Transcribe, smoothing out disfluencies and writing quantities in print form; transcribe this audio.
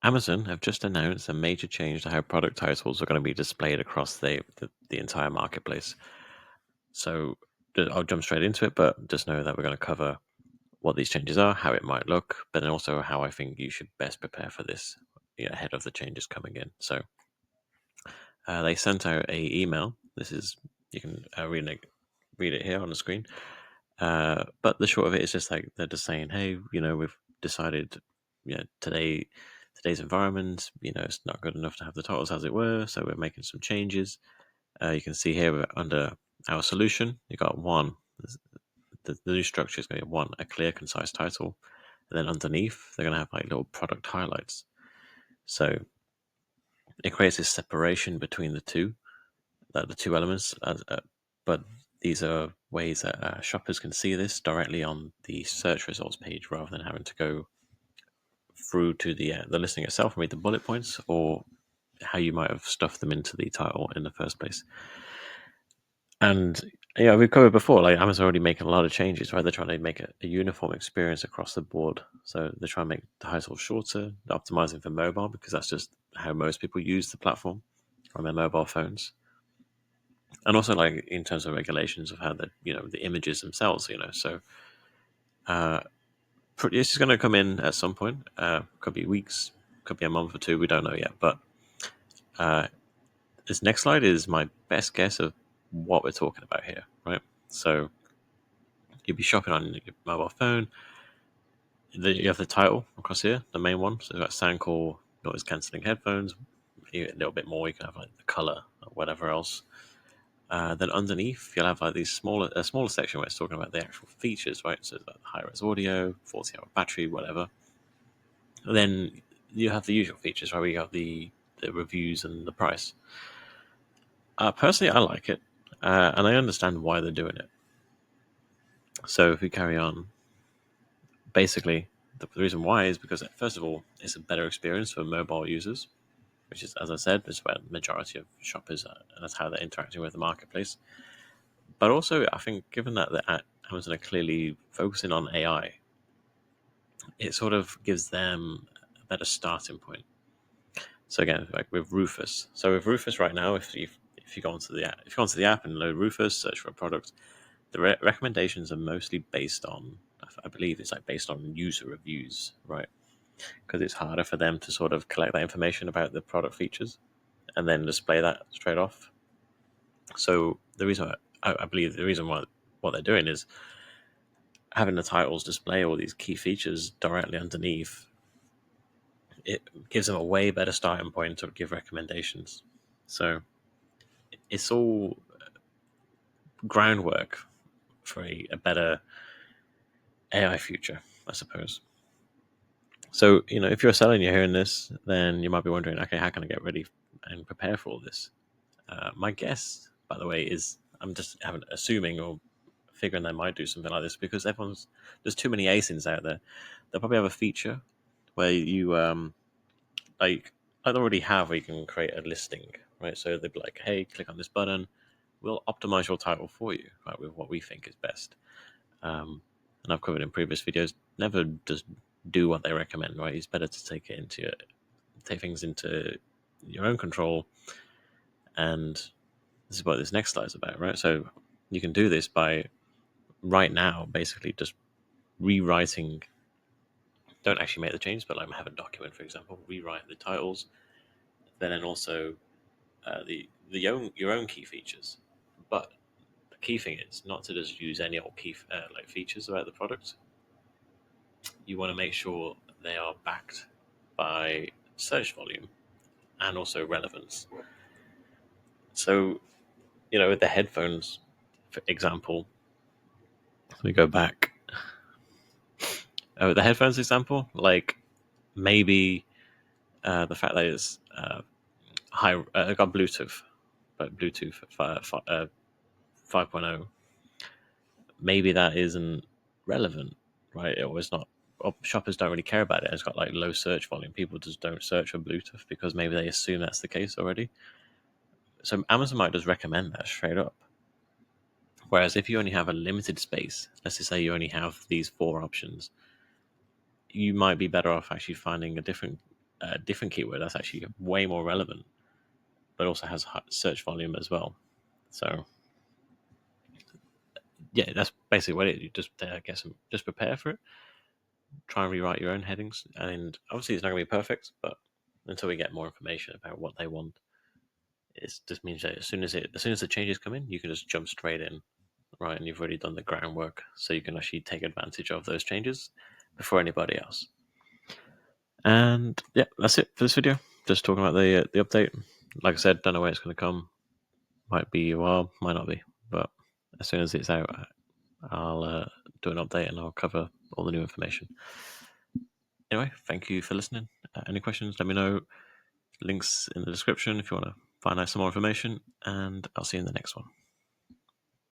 Amazon have just announced a major change to how product titles are going to be displayed across the entire marketplace. So I'll jump straight into it, but just know that we're going to cover what these changes are, how it might look, but then also how I think you should best prepare for this ahead of the changes coming in. So they sent out a email. This is you can read it here on the screen. But the short of it is just like they're just saying, hey, we've decided, today's environment, it's not good enough to have the titles as it were, so we're making some changes. You can see here under our solution, you got one. The new structure is going to be one, a clear, concise title, and then underneath they're going to have like little product highlights. So it creates this separation between the two elements, but these are ways that shoppers can see this directly on the search results page rather than having to go through to the listing itself and read the bullet points or how you might have stuffed them into the title in the first place. And we've covered before, like Amazon already making a lot of changes, right? They're trying to make a uniform experience across the board. So they're trying to make the titles shorter, optimizing for mobile because that's just how most people use the platform on their mobile phones. And also, like in terms of regulations of how the images themselves, so this is going to come in at some point. Could be weeks, could be a month or two. We don't know yet. But this next slide is my best guess of what we're talking about here, right? So you'll be shopping on your mobile phone. You have the title across here, the main one. So you've got Soundcore noise cancelling headphones. A little bit more, you can have like the color or whatever else. Then underneath, you'll have like a smaller section where it's talking about the actual features, right? So it's like high-res audio, 40-hour battery, whatever. And then you have the usual features, right? Where you have the reviews and the price. Personally, I like it, and I understand why they're doing it. So if we carry on, basically, the reason why is because, first of all, it's a better experience for mobile users, which is, as I said, it's where the majority of shoppers and that's how they're interacting with the marketplace. But also, I think given that Amazon are clearly focusing on AI, it sort of gives them a better starting point. So again, like with Rufus. So with Rufus right now, if you go onto the app and load Rufus, search for a product, the recommendations are mostly based on, I believe it's like based on user reviews, right? Because it's harder for them to sort of collect that information about the product features and then display that straight off. So the reason I believe the reason why what they're doing is having the titles display all these key features directly underneath. It gives them a way better starting point to give recommendations. So it's all groundwork for a better AI future, I suppose. So, if you're selling, you're hearing this, then you might be wondering, okay, how can I get ready and prepare for all this? My guess, by the way, is I'm just assuming or figuring they might do something like this because there's too many ASINs out there. They'll probably have a feature where you like I already have where you can create a listing, right? So they'd be like, hey, click on this button, we'll optimize your title for you, right, with what we think is best. And I've covered in previous videos, never just do what they recommend, right? It's better to take things into your own control. And this is what this next slide is about, right? So you can do this by right now, basically just rewriting. Don't actually make the change, but like have a document, for example, rewrite the titles, then also your own key features. But the key thing is not to just use any old key like features about the product. You want to make sure they are backed by search volume and also relevance. So, with the headphones, for example, let me go back. With the headphones example, like maybe the fact that it's high, got Bluetooth, but Bluetooth 5.0, maybe that isn't relevant, right? Or it's not. Shoppers don't really care about it. It's got like low search volume. People just don't search for Bluetooth because maybe they assume that's the case already. So Amazon might just recommend that straight up. Whereas if you only have a limited space, let's just say you only have these 4 options, you might be better off actually finding a different a different keyword that's actually way more relevant, but also has search volume as well. So yeah, that's basically what it is. You just prepare for it. Try and rewrite your own headings, and obviously it's not going to be perfect, but until we get more information about what they want, it just means that as soon as the changes come in, you can just jump straight in, right? And you've already done the groundwork, so you can actually take advantage of those changes before anybody else. And yeah, that's it for this video. Just talking about the update. Like I said, don't know where it's going to come. Might be a while, might not be. But as soon as it's out, I'll do an update and I'll cover all the new information. Anyway, thank you for listening. Any questions, let me know. Links in the description if you want to find out some more information. And I'll see you in the next one.